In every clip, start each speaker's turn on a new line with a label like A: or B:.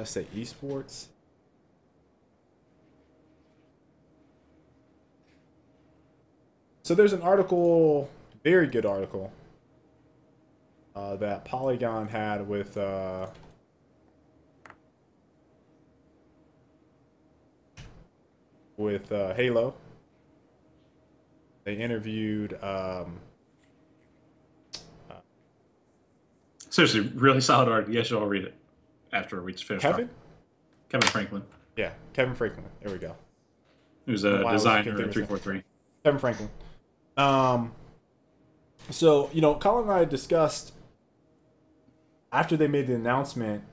A: say eSports. So there's an article, very good article, that Polygon had with Halo. They interviewed
B: Seriously, really solid art. You guys should all read it after we finish talking.
A: Kevin.
B: Kevin Franklin,
A: Yeah, Kevin Franklin. There we go.
B: who's
A: I don't know
B: a
A: why I was couldn't
B: designer
A: think
B: at
A: of his name.
B: 343.
A: Kevin Franklin. Um, so Colin and I discussed after they made the announcement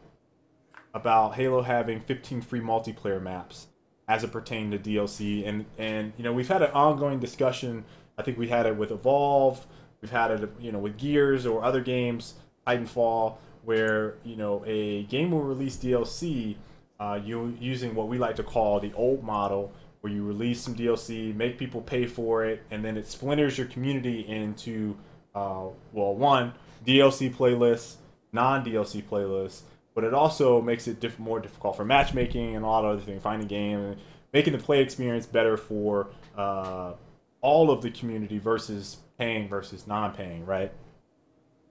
A: about Halo having 15 free multiplayer maps as it pertained to DLC, and we've had an ongoing discussion. I think we had it with Evolve, we've had it with Gears or other games, Titanfall, where a game will release DLC, you using what we like to call the old model, where you release some DLC, make people pay for it, and then it splinters your community into one DLC playlists, non DLC playlists, but it also makes it more difficult for matchmaking and a lot of other things, finding game, and making the play experience better for all of the community versus paying versus non-paying, right?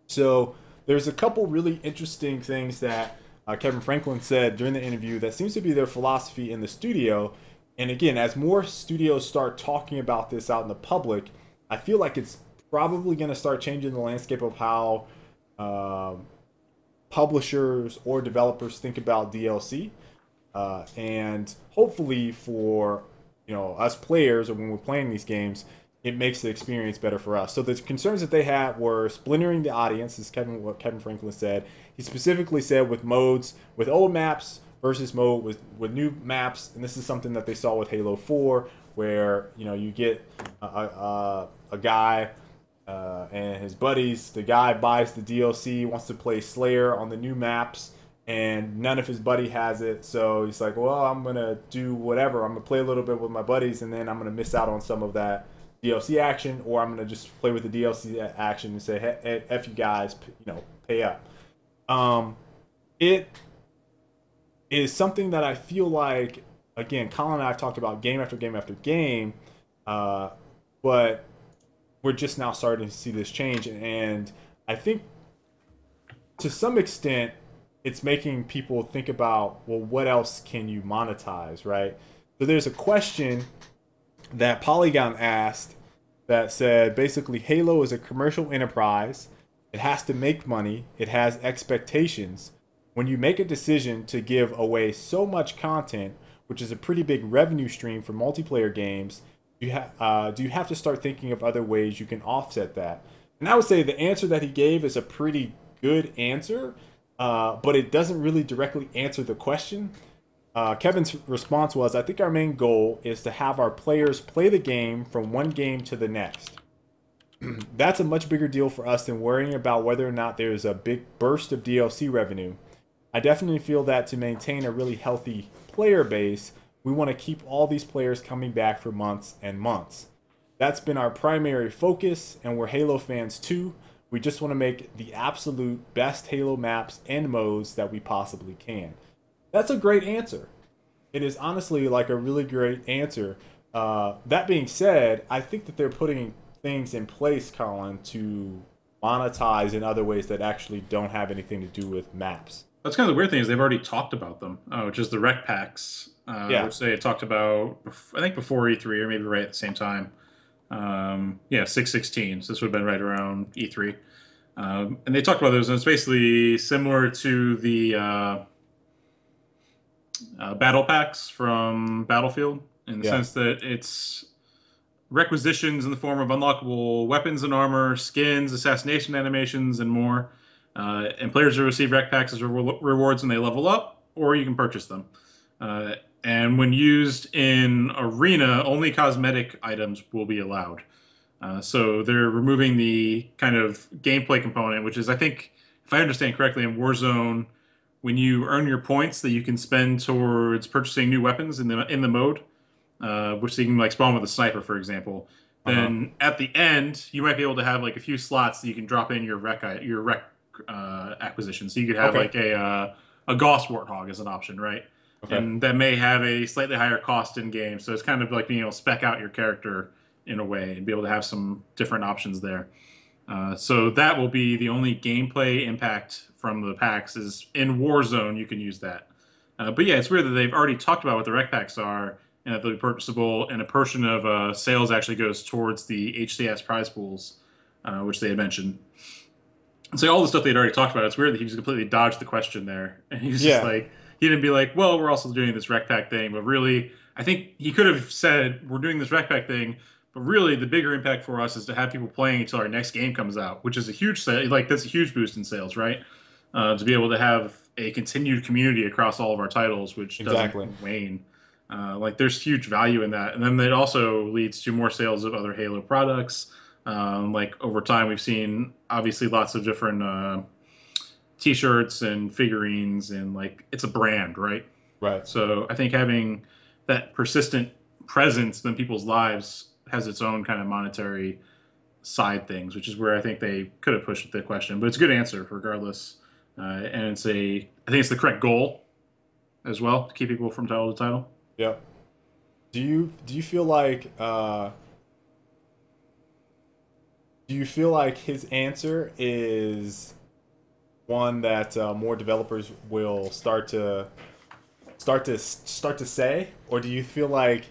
A: So there's a couple really interesting things that Kevin Franklin said during the interview that seems to be their philosophy in the studio. And again, as more studios start talking about this out in the public, I feel like it's probably going to start changing the landscape of how publishers or developers think about DLC, and hopefully for us players, or when we're playing these games, it makes the experience better for us. So the concerns that they had were splintering the audience, is what Kevin Franklin said. He specifically said with modes, with old maps versus mode with new maps, and this is something that they saw with Halo 4, where you get a guy and his buddies. The guy buys the DLC, wants to play Slayer on the new maps, and none of his buddy has it. So he's like, well, I'm going to do whatever. I'm going to play a little bit with my buddies, and then I'm going to miss out on some of that DLC action, or I'm going to just play with the DLC action and say, hey, F you guys, pay up. It is something that I feel like, again, Colin and I have talked about game after game after game, but we're just now starting to see this change. And I think to some extent, it's making people think about, well, what else can you monetize, right? So there's a question that Polygon asked that said basically Halo is a commercial enterprise. It has to make money. It has expectations. When you make a decision to give away so much content, which is a pretty big revenue stream for multiplayer games, do you have to start thinking of other ways you can offset that? And I would say the answer that he gave is a pretty good answer, but it doesn't really directly answer the question. Kevin's response was, I think our main goal is to have our players play the game from one game to the next. That's a much bigger deal for us than worrying about whether or not there's a big burst of DLC revenue. I definitely feel that to maintain a really healthy player base, we want to keep all these players coming back for months and months. That's been our primary focus, and we're Halo fans too. We just want to make the absolute best Halo maps and modes that we possibly can. That's a great answer. It is honestly like a really great answer. That being said, I think that they're putting things in place, Colin, to monetize in other ways that actually don't have anything to do with maps.
B: That's kind of the weird thing is they've already talked about them, which is the rec packs,
A: Yeah.
B: which they had talked about, I think before E3 or maybe right at the same time. Yeah, 616. So this would have been right around E3. And they talked about those, and it's basically similar to the battle packs from Battlefield in the
A: Yeah.
B: sense that it's requisitions in the form of unlockable weapons and armor, skins, assassination animations, and more. And players will receive rec packs as rewards when they level up, or you can purchase them. And when used in Arena, only cosmetic items will be allowed. So they're removing the kind of gameplay component, which is, I think, if I understand correctly, in Warzone, when you earn your points that you can spend towards purchasing new weapons in the mode, which you can like spawn with a sniper, for example.
A: Uh-huh.
B: Then at the end, you might be able to have like a few slots that you can drop in your rec acquisition. So you could have
A: Okay.
B: like a a Gauss Warthog as an option, right?
A: Okay.
B: And that may have a slightly higher cost in game. So it's kind of like being able to spec out your character in a way and be able to have some different options there. So that will be the only gameplay impact from the packs is in Warzone you can use that. But yeah, it's weird that they've already talked about what the rec packs are and that they'll be purchasable, and a portion of sales actually goes towards the HCS prize pools, which they had mentioned. So all the stuff they'd already talked about, it's weird that he just completely dodged the question there. And he's just
A: Yeah.
B: like, he didn't be like, well, we're also doing this rec pack thing. But really, I think he could have said, we're doing this rec pack thing. But really, the bigger impact for us is to have people playing until our next game comes out, which is a huge sale. Like, that's a huge boost in sales, right? To be able to have a continued community across all of our titles, which
A: Exactly.
B: doesn't wane. Like, there's huge value in that. And then it also leads to more sales of other Halo products. Like over time, we've seen obviously lots of different T-shirts and figurines, and like it's a brand, right?
A: Right.
B: So I think having that persistent presence in people's lives has its own kind of monetary side things, which is where I think they could have pushed the question. But it's a good answer regardless, and I think it's the correct goal as well to keep people from title to title.
A: Yep. Do you feel like do you feel like his answer is one that more developers will start to say, or do you feel like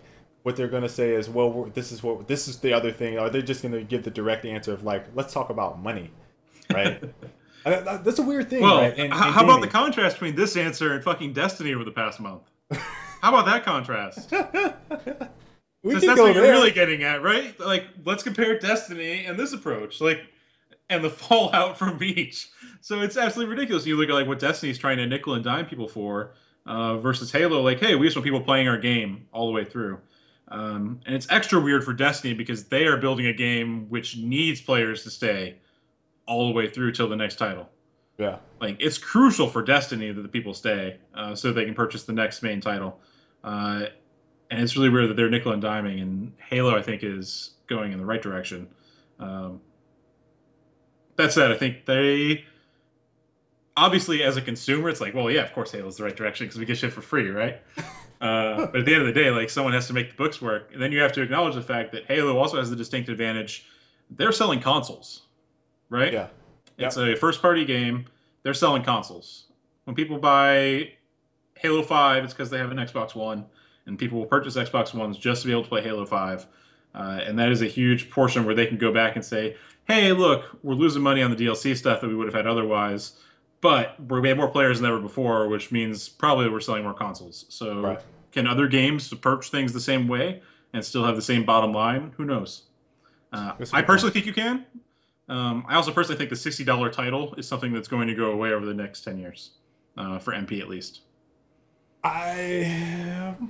A: what they're going to say is, well, this is the other thing? Are they just going to give the direct answer of like, let's talk about money, right? That's a weird thing,
B: Well,
A: right? In
B: how about the
A: gaming.
B: contrast between this answer and fucking Destiny over the past month? How about that contrast?
A: We
B: Since
A: can
B: that's
A: go
B: what you're
A: there.
B: really getting at, right? Like, let's compare Destiny and this approach, like, and the fallout from each. So it's absolutely ridiculous. You look at like what Destiny's trying to nickel and dime people for, versus Halo. Like, hey, we just want people playing our game all the way through. And it's extra weird for Destiny because they are building a game which needs players to stay all the way through till the next title.
A: Yeah.
B: Like, it's crucial for Destiny that the people stay so they can purchase the next main title. Uh, and it's really weird that they're nickel and diming, and Halo, I think, is going in the right direction. Um, that said, I think they obviously, as a consumer, it's like, well, yeah, of course, Halo's the right direction because we get shit for free, right? But at the end of the day, like someone has to make the books work, and then you have to acknowledge the fact that Halo also has the distinct advantage. They're selling consoles, right?
A: Yeah.
B: It's
A: Yep.
B: a first-party game. They're selling consoles. When people buy Halo 5, it's because they have an Xbox One, and people will purchase Xbox Ones just to be able to play Halo 5. And that is a huge portion where they can go back and say, hey, look, we're losing money on the DLC stuff that we would have had otherwise, but we have more players than ever before, which means probably we're selling more consoles. So
A: Right.
B: can other games approach things the same way and still have the same bottom line? Who knows?
A: That's a
B: I
A: good point.
B: personally think you can. I also personally think the $60 title is something that's going to go away over the next 10 years, for MP at least.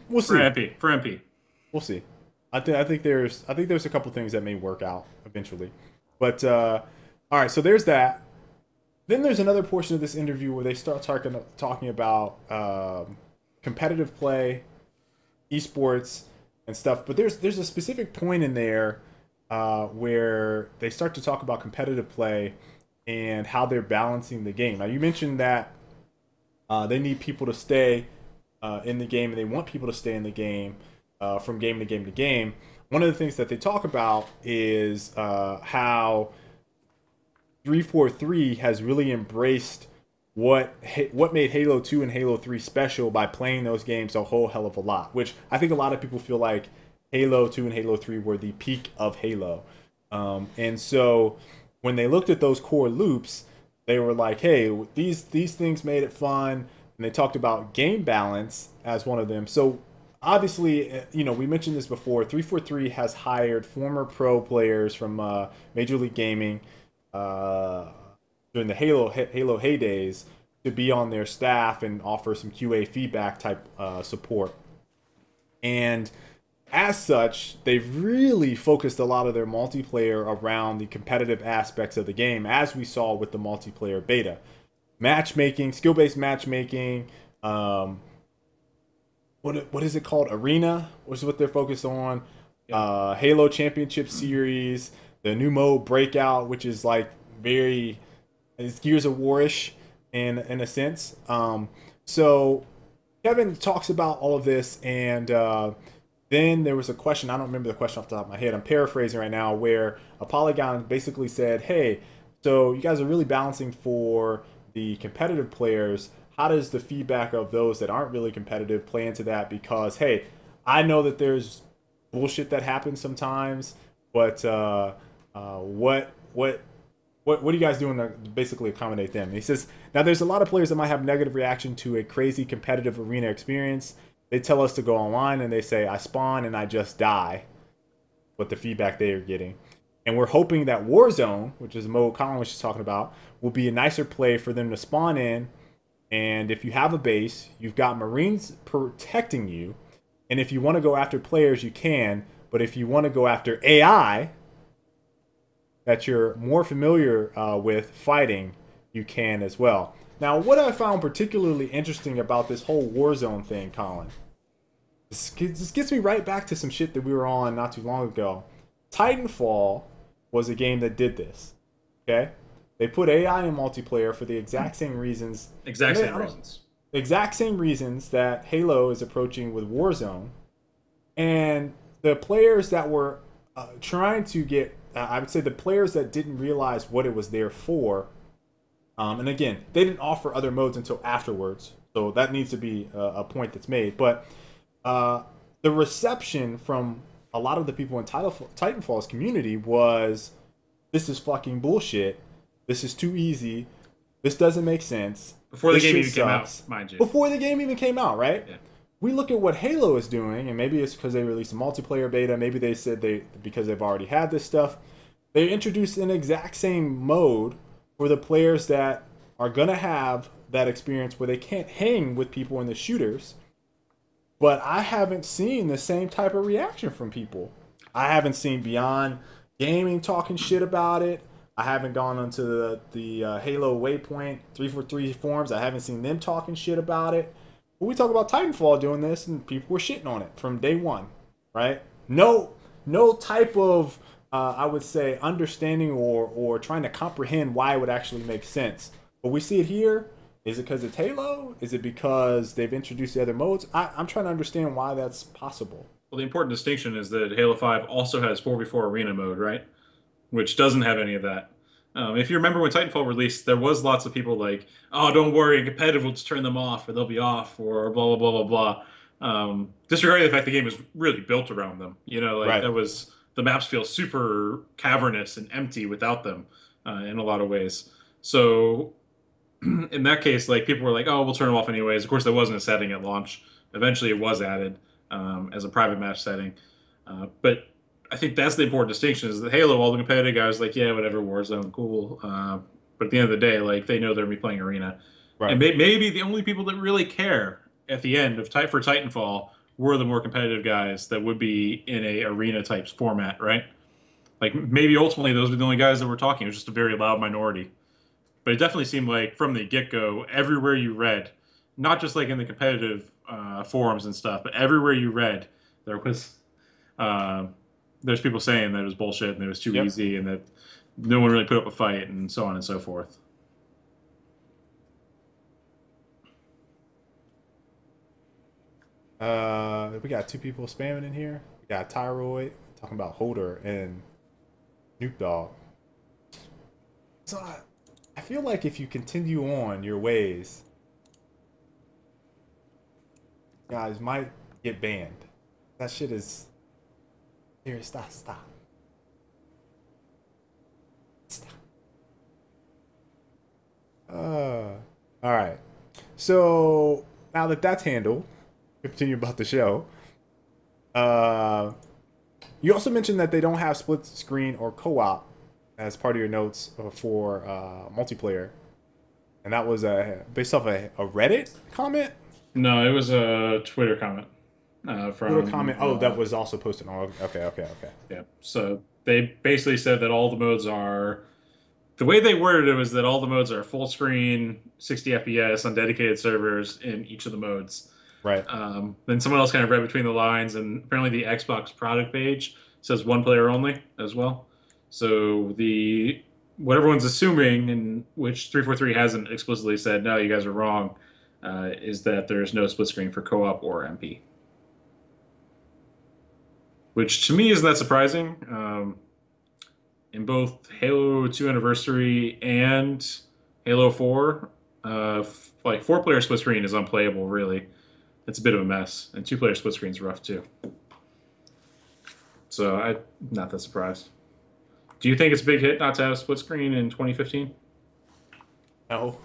A: We'll
B: For
A: see.
B: MP. For MP.
A: We'll see. I think there's a couple things that may work out eventually. But all right, so there's that. Then there's another portion of this interview where they start talking about competitive play, esports, and stuff. But there's a specific point in there where they start to talk about competitive play and how they're balancing the game. Now you mentioned that they need people to stay in the game, and they want people to stay in the game from game to game to game. One of the things that they talk about is how 343 has really embraced what made Halo 2 and Halo 3 special by playing those games a whole hell of a lot, which I think a lot of people feel like Halo 2 and Halo 3 were the peak of Halo. And so when they looked at those core loops, they were like, hey, these things made it fun. And they talked about game balance as one of them. So obviously, we mentioned this before. 343 has hired former pro players from Major League Gaming during the Halo heydays to be on their staff and offer some QA feedback type support. And as such, they've really focused a lot of their multiplayer around the competitive aspects of the game, as we saw with the multiplayer beta. Matchmaking, skill-based matchmaking, what is it called? Arena, which is what they're focused on. Halo Championship Series, the new mode Breakout, which is like it's Gears of War-ish in a sense. So Kevin talks about all of this, and then there was a question. I don't remember the question off the top of my head. I'm paraphrasing right now, where a Polygon basically said, "Hey, so you guys are really balancing for the competitive players. How does the feedback of those that aren't really competitive play into that? Because hey, I know that there's bullshit that happens sometimes, but what are you guys doing to basically accommodate them?" And he says, now there's a lot of players that might have negative reaction to a crazy competitive arena experience. They tell us to go online and they say, I spawn and I just die. What the feedback they are getting. And we're hoping that Warzone, which is the mode Colin was just talking about, will be a nicer play for them to spawn in. And if you have a base, you've got Marines protecting you. And if you want to go after players, you can. But if you want to go after AI, that you're more familiar with fighting, you can as well. Now, what I found particularly interesting about this whole Warzone thing, Colin, this gets me right back to some shit that we were on not too long ago. Titanfall was a game that did this. Okay, they put AI in multiplayer for the exact same reasons.
B: Exact same reasons.
A: Exact same reasons that Halo is approaching with Warzone, and the players that were trying to get I would say the players that didn't realize what it was there for, and again, they didn't offer other modes until afterwards, so that needs to be a point that's made. But the reception from a lot of the people in Titanfall's community was, this is fucking bullshit. This is too easy. This doesn't make sense.
B: Before the
A: This
B: game
A: shit
B: even came out,
A: sucks.
B: mind you.
A: Before the game even came out, right?
B: Yeah.
A: We look at what Halo is doing, and maybe it's because they released a multiplayer beta. Maybe they said because they've already had this stuff. They introduced an exact same mode for the players that are gonna have that experience where they can't hang with people in the shooters. But I haven't seen the same type of reaction from people. I haven't seen Beyond Gaming talking shit about it. I haven't gone onto the Halo Waypoint 343 forums. I haven't seen them talking shit about it. But we talk about Titanfall doing this, and people were shitting on it from day one, right? No type of I would say understanding or trying to comprehend why it would actually make sense. But we see it here. Is it because it's Halo? Is it because they've introduced the other modes? I'm trying to understand why that's possible.
B: Well, the important distinction is that Halo 5 also has 4v4 arena mode, right? Which doesn't have any of that. If you remember when Titanfall released, there was lots of people like, "Oh, don't worry, competitive will just turn them off, or they'll be off, or blah blah blah blah blah." Disregarding the fact the game was really built around them. You know, like
A: Right.
B: that was the maps feel super cavernous and empty without them in a lot of ways. So in that case, like people were like, "Oh, we'll turn them off anyways." Of course, there wasn't a setting at launch. Eventually, it was added as a private match setting, but I think that's the important distinction: is that Halo, all the competitive guys, like, yeah, whatever, Warzone, cool. But at the end of the day, like they know they're gonna be playing arena, and
A: Right.
B: maybe the only people that really care at the end of for Titanfall were the more competitive guys that would be in a arena type format, right? Like maybe ultimately those were the only guys that were talking. It was just a very loud minority. But it definitely seemed like from the get go, everywhere you read, not just like in the competitive forums and stuff, but everywhere you read, there was uh, there's people saying that it was bullshit and it was too
A: Yep.
B: easy and that no one really put up a fight and so on and so forth.
A: We got two people spamming in here. We got Tyroid talking about Holder and Snoop Dogg. So I feel like if you continue on your ways, guys might get banned. That shit is here. Stop. All right. So now that that's handled, continue about the show. Uh, you also mentioned that they don't have split screen or co-op as part of your notes for multiplayer, and that was based off a Reddit comment.
B: No, it was a Twitter comment
A: Twitter
B: from
A: comment. Oh, that was also posted on. Okay.
B: yeah. So they basically said that all the modes are the way they worded it was that all the modes are full screen, 60 FPS on dedicated servers in each of the modes.
A: Right.
B: Then someone else kind of read between the lines, and apparently the Xbox product page says one player only as well. So the what everyone's assuming, and which 343 hasn't explicitly said, no, you guys are wrong, is that there's no split screen for co-op or MP, which to me isn't that surprising. In both Halo 2 Anniversary and Halo 4, like four-player split screen is unplayable. Really, it's a bit of a mess, and two-player split screen is rough too. So I'm not that surprised. Do you think it's a big hit not to have split screen in 2015
A: No.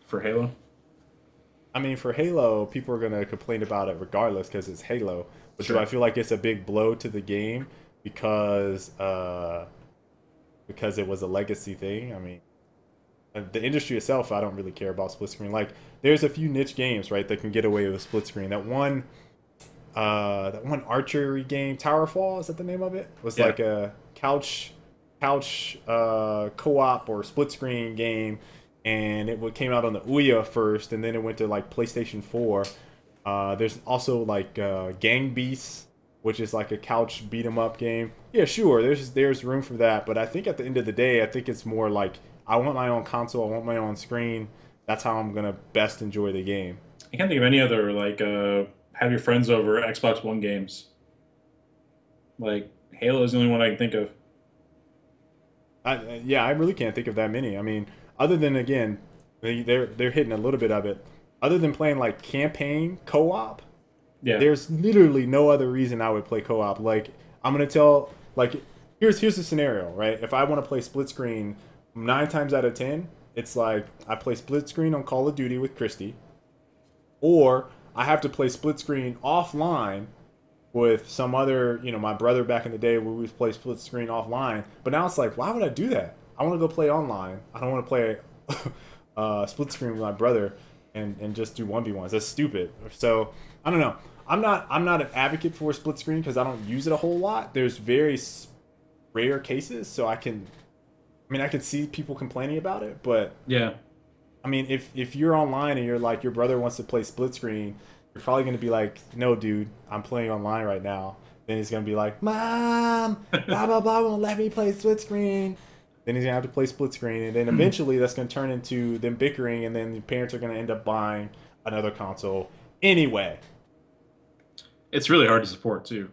B: for Halo?
A: I mean, for Halo, people are gonna complain about it regardless because it's Halo. But do I
B: Sure.
A: feel like it's a big blow to the game because because it was a legacy thing? I mean, the industry itself, I don't really care about split screen. Like, there's a few niche games, right, that can get away with split screen. That one archery game, Towerfall, is that the name of it? Was
B: Yeah.
A: like a couch co-op or split screen game, and came out on the Ouya first, and then it went to like PlayStation 4. There's also like Gang Beasts, which is like a couch beat 'em up game. Yeah, sure, there's room for that, but I think at the end of the day, I think it's more like I want my own console, I want my own screen. That's how I'm gonna best enjoy the game.
B: I can't think of any other like have your friends over Xbox One games. Like Halo is the only one I can think of.
A: Yeah, I really can't think of that many. I mean, other than again, they're hitting a little bit of it. Other than playing like campaign co-op,
B: Yeah.
A: there's literally no other reason I would play co-op. Like I'm gonna tell like here's the scenario, right? If I want to play split screen, 9 times out of 10, it's like I play split screen on Call of Duty with Christy, or I have to play split screen offline with some other, my brother back in the day where we would play split screen offline. But now it's like, why would I do that? I want to go play online. I don't want to play split screen with my brother and just do 1v1s. That's stupid. So I don't know. I'm not an advocate for split screen because I don't use it a whole lot. There's very rare cases, so I can see people complaining about it, but
B: Yeah.
A: I mean, if you're online and you're like your brother wants to play split screen, you're probably gonna be like, no, dude, I'm playing online right now. Then he's gonna be like, Mom, blah blah blah, won't let me play split screen. Then he's gonna have to play split screen, and then eventually that's gonna turn into them bickering, and then the parents are gonna end up buying another console anyway.
B: It's really hard to support too.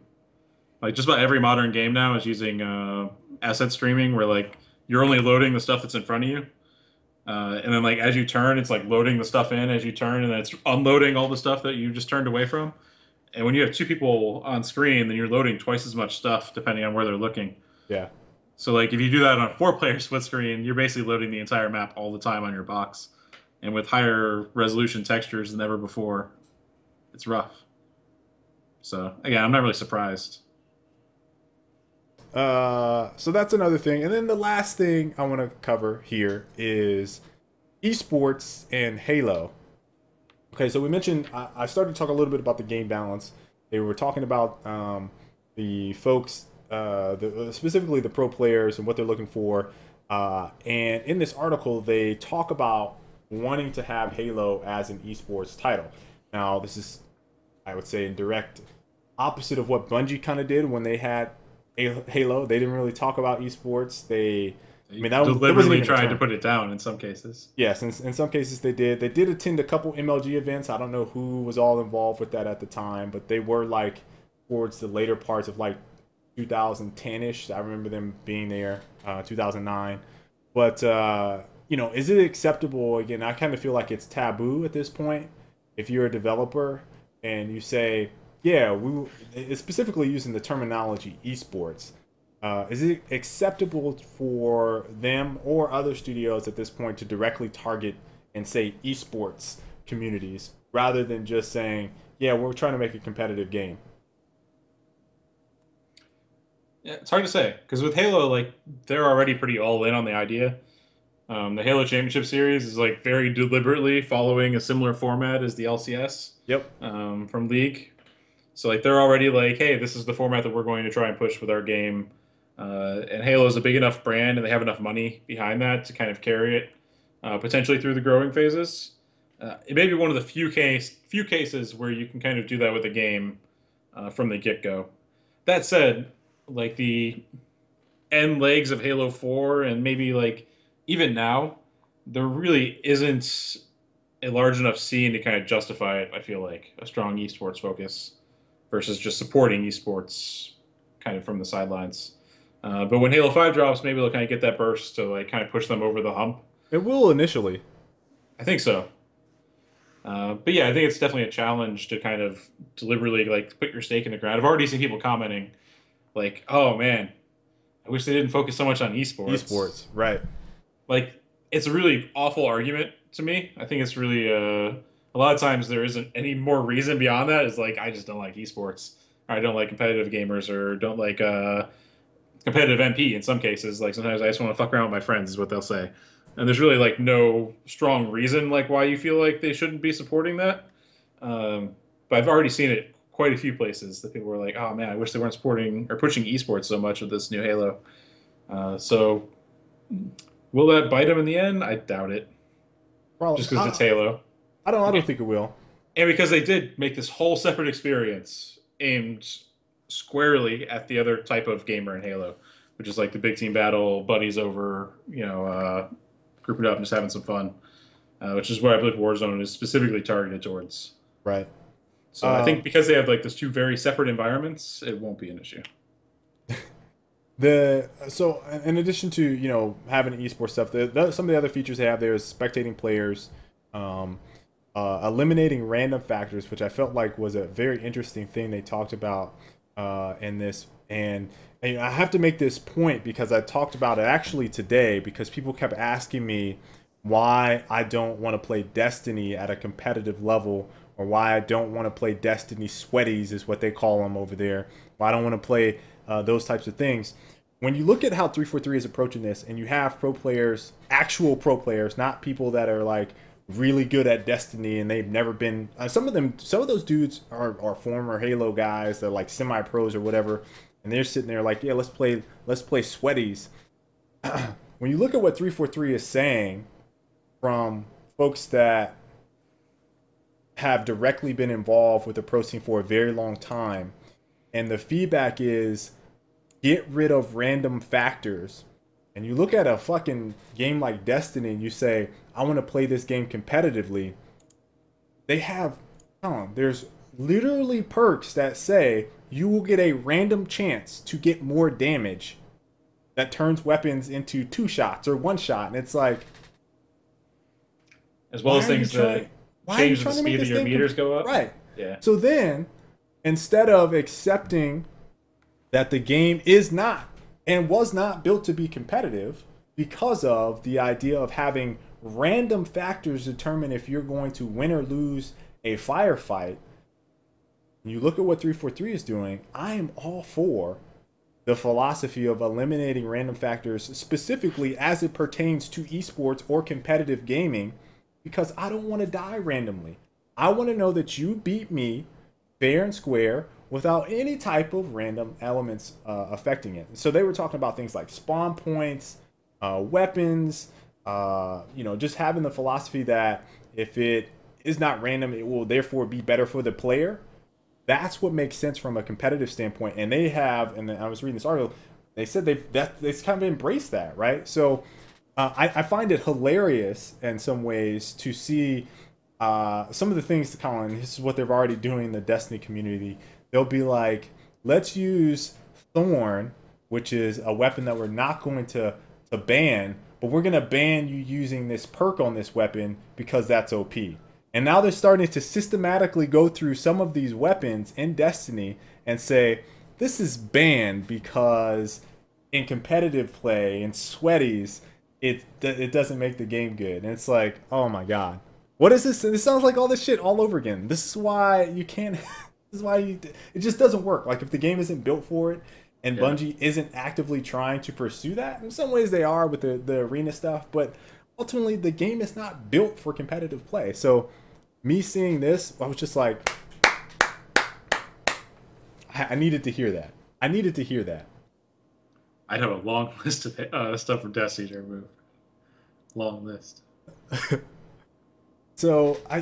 B: Like just about every modern game now is using asset streaming, where like you're only loading the stuff that's in front of you, and then like as you turn, it's like loading the stuff in as you turn, and then it's unloading all the stuff that you just turned away from. And when you have two people on screen, then you're loading twice as much stuff depending on where they're looking.
A: Yeah.
B: So like if you do that on a four-player split screen, you're basically loading the entire map all the time on your box, and with higher resolution textures than ever before, it's rough. So again, I'm not really surprised.
A: So that's another thing, and then the last thing I want to cover here is esports and Halo. Okay, so we mentioned I started to talk a little bit about the game balance. They were talking about the folks, specifically the pro players and what they're looking for. And in this article, they talk about wanting to have Halo as an esports title. Now, this is, I would say, in direct opposite of what Bungie kind of did when they had Halo. They didn't really talk about esports. I mean, that wasn't
B: Deliberately
A: even a
B: trying to
A: term.
B: put it down in some cases.
A: Yes, in some cases they did. They did attend a couple MLG events. I don't know who was all involved with that at the time, but they were like towards the later parts of like 2010-ish. I remember them being there, 2009. But is it acceptable? Again, I kind of feel like it's taboo at this point. If you're a developer and you say, "Yeah, it's specifically using the terminology esports." Is it acceptable for them or other studios at this point to directly target and say esports communities rather than just saying, yeah, we're trying to make a competitive game?
B: Yeah, it's hard to say because with Halo, like they're already pretty all in on the idea. The Halo Championship Series is like very deliberately following a similar format as the LCS
A: Yep.
B: from League. So like they're already like, hey, this is the format that we're going to try and push with our game. And Halo is a big enough brand, and they have enough money behind that to kind of carry it potentially through the growing phases. It may be one of the few cases where you can kind of do that with a game from the get go. That said, like the end legs of Halo 4, and maybe like even now, there really isn't a large enough scene to kind of justify it. I feel like a strong esports focus versus just supporting esports kind of from the sidelines. But when Halo 5 drops, maybe they'll kind of get that burst to like kind of push them over the hump.
A: It will initially.
B: I think so. But yeah, I think it's definitely a challenge to kind of deliberately like put your stake in the ground. I've already seen people commenting like, "Oh man, I wish they didn't focus so much on esports."
A: Esports, right?
B: Like, it's a really awful argument to me. I think it's really a lot of times there isn't any more reason beyond that. It's like I just don't like esports, or I don't like competitive gamers, or don't like competitive MP in some cases. Like sometimes I just want to fuck around with my friends is what they'll say. And there's really like no strong reason like why you feel like they shouldn't be supporting that. But I've already seen it quite a few places that people were like, "Oh man, I wish they weren't supporting or pushing esports so much with this new Halo." So will that bite them in the end? I doubt it,
A: Probably.
B: just because it's Halo,
A: I don't. I don't think it will.
B: and because they did make this whole separate experience aimed squarely at the other type of gamer in Halo, which is like the big team battle, buddies over, grouping up and just having some fun, which is what I believe Warzone is specifically targeted towards.
A: Right.
B: So I think because they have like those two very separate environments, it won't be an issue.
A: So in addition to having esports stuff, some of the other features they have there is spectating players, eliminating random factors, which I felt like was a very interesting thing they talked about in this. And I have to make this point because I talked about it actually today because people kept asking me why I don't want to play Destiny at a competitive level, or why I don't want to play Destiny sweaties is what they call them over there. Why I don't want to play those types of things. When you look at how 343 is approaching this, and you have pro players, actual pro players, not people that are like really good at Destiny and they've never been. Some of those dudes are former Halo guys. They're like semi pros or whatever, and they're sitting there like, yeah, let's play sweaties. When you look at what 343 is saying from folks that have directly been involved with the pro scene for a very long time, and the feedback is get rid of random factors. And you look at a fucking game like Destiny and you say, I want to play this game competitively. They have, there's literally perks that say you will get a random chance to get more damage that turns weapons into 2 shots or 1 shot. And it's like,
B: as well as things that change the speed that your meters go up.
A: Right.
B: Yeah.
A: So then, instead of accepting that the game is not and was not built to be competitive because of the idea of having random factors determine if you're going to win or lose a firefight, you look at what 343 is doing, I am all for the philosophy of eliminating random factors, specifically as it pertains to esports or competitive gaming, because I don't want to die randomly. I want to know that you beat me fair and square without any type of random elements affecting it. So they were talking about things like spawn points, weapons, just having the philosophy that if it is not random, it will therefore be better for the player. That's what makes sense from a competitive standpoint. And they have, and I was reading this article, they said they've kind of embraced that, right? So I find it hilarious in some ways to see some of the things to Colin. This is what they're already doing in the Destiny community. They'll be like, let's use Thorn, which is a weapon that we're not going to ban, but we're going to ban you using this perk on this weapon because that's OP. And now they're starting to systematically go through some of these weapons in Destiny and say, this is banned because in competitive play, in sweaties, it doesn't make the game good. And it's like, oh my God. What is this? This sounds like all this shit all over again. This is why you can't... This is why it just doesn't work. Like if the game isn't built for it, and Bungie isn't actively trying to pursue that, in some ways they are with the arena stuff, but ultimately the game is not built for competitive play. So me seeing this, I was just like, I needed to hear that. I needed to hear that.
B: I'd have a long list of stuff from Destiny to remove. Long list.
A: So I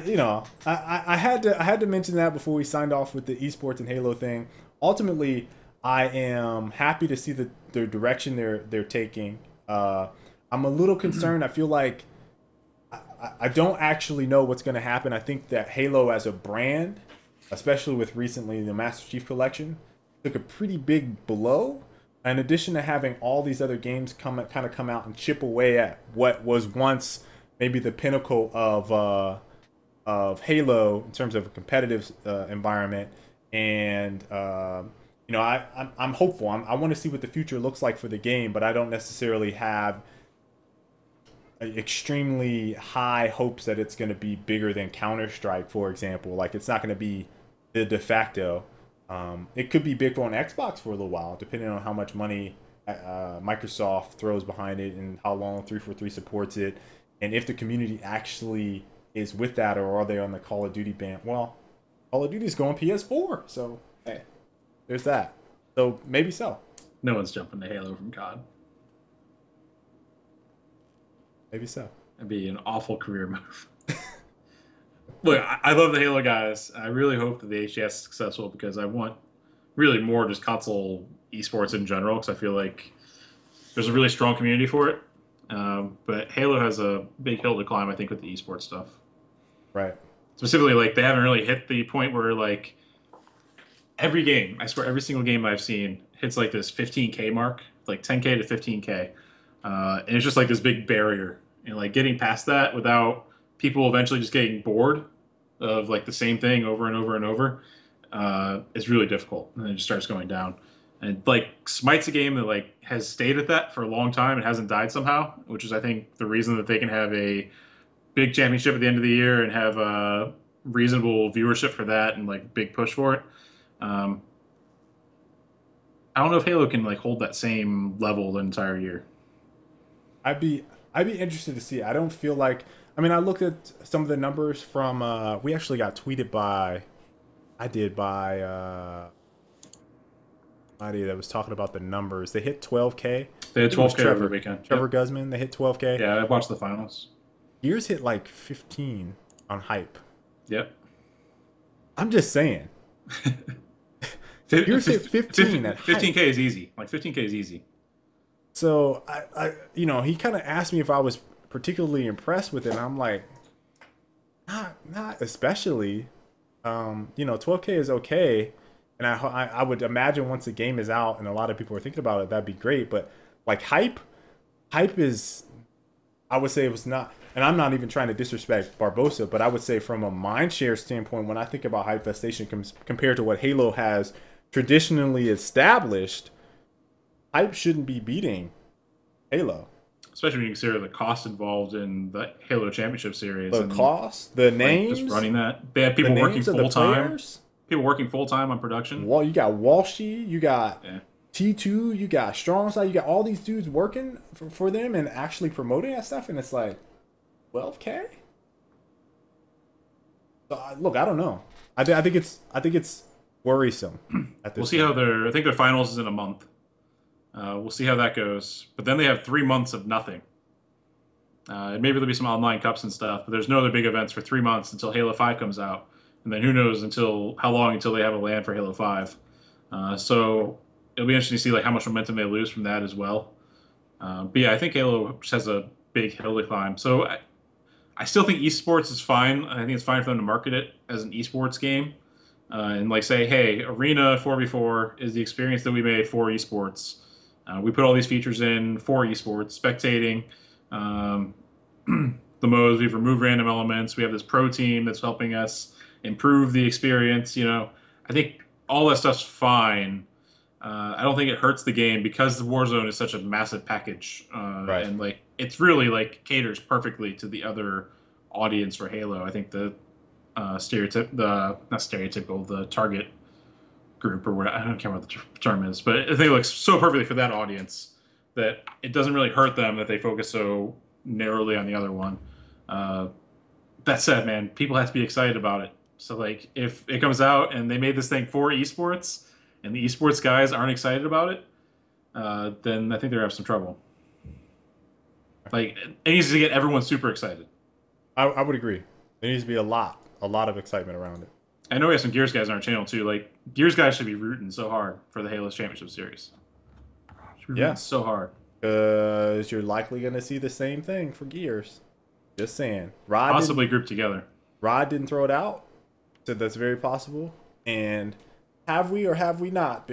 A: had to mention that before we signed off with the esports and Halo thing. Ultimately, I am happy to see the direction they're taking. I'm a little concerned. I feel like I don't actually know what's going to happen. I think that Halo as a brand, especially with recently the Master Chief Collection, took a pretty big blow. In addition to having all these other games come out and chip away at what was once maybe the pinnacle of Halo in terms of a competitive environment, and I'm hopeful. I want to see what the future looks like for the game, but I don't necessarily have extremely high hopes that it's going to be bigger than Counter Strike, for example. Like it's not going to be the de facto. It could be big on Xbox for a little while, depending on how much money Microsoft throws behind it and how long 343 supports it, and if the community actually is with that, or are they on the Call of Duty ban? Well, Call of Duty is going PS4, so hey, there's that. So maybe so.
B: No one's jumping to Halo from COD.
A: Maybe so.
B: That'd be an awful career move. Look, I love the Halo guys. I really hope that the HGS is successful because I want really more just console esports in general because I feel like there's a really strong community for it. But Halo has a big hill to climb, I think, with the esports stuff.
A: Right.
B: Specifically, like they haven't really hit the point where like every game, I swear, every single game I've seen hits like this 15K mark, like 10K to 15K, and it's just like this big barrier, and like getting past that without people eventually just getting bored of like the same thing over and over and over is really difficult, and it just starts going down. And like Smite's a game that like has stayed at that for a long time and hasn't died somehow, which is I think the reason that they can have a big championship at the end of the year and have a reasonable viewership for that and like big push for it. I don't know if Halo can like hold that same level the entire year.
A: I'd be interested to see. I don't feel like. I mean, I looked at some of the numbers from. We actually got tweeted by. I did by. Somebody that was talking about the numbers. They hit 12K.
B: They had 12K over the weekend.
A: Trevor Guzman. They hit 12K.
B: Yeah, I watched the finals.
A: Gears hit like 15 on hype.
B: Yep.
A: I'm just saying. Gears hit 15 at hype.
B: 15K is easy. Like 15K is easy.
A: So he kind of asked me if I was particularly impressed with it, and I'm like, not especially. 12K is okay, and I would imagine once the game is out and a lot of people are thinking about it, that'd be great. But like hype is, I would say it was not. And I'm not even trying to disrespect Barbosa, but I would say from a mindshare standpoint, when I think about Hypefestation compared to what Halo has traditionally established, hype shouldn't be beating Halo.
B: Especially when you consider the cost involved in the Halo Championship Series.
A: The cost, the names,
B: just running that. They have people working full time. People working full time on production.
A: Well, you got Walshy, you got T2, you got Strongside, you got all these dudes working for them and actually promoting that stuff, and it's like 12K. So look, I don't know. I think it's worrisome.
B: We'll see how I think their finals is in a month. We'll see how that goes. But then they have 3 months of nothing. Maybe there'll be some online cups and stuff, but there's no other big events for 3 months until Halo 5 comes out. And then who knows how long until they have a LAN for Halo 5. So it'll be interesting to see like how much momentum they lose from that as well. But yeah, I think Halo just has a big hill to climb. So I still think esports is fine. I think it's fine for them to market it as an esports game. And like say, hey, Arena 4v4 is the experience that we made for esports. We put all these features in for esports, spectating, the modes. We've removed random elements. We have this pro team that's helping us improve the experience. I think all that stuff's fine. I don't think it hurts the game because the Warzone is such a massive package,
A: right.
B: And like it's really like caters perfectly to the other audience for Halo. I think the the target group or what, I don't care what the term is, but I think it looks so perfectly for that audience that it doesn't really hurt them that they focus so narrowly on the other one. That said, man, people have to be excited about it. So like if it comes out and they made this thing for esports and the esports guys aren't excited about it, then I think they're having some trouble. Like it needs to get everyone super excited.
A: I would agree. There needs to be a lot of excitement around it.
B: I know we have some Gears guys on our channel too. Like Gears guys should be rooting so hard for the Halo Championship Series.
A: Yeah,
B: so hard.
A: Because you're likely going to see the same thing for Gears. Just saying.
B: Possibly grouped together.
A: Rod didn't throw it out. Said that's very possible. And have we or have we not been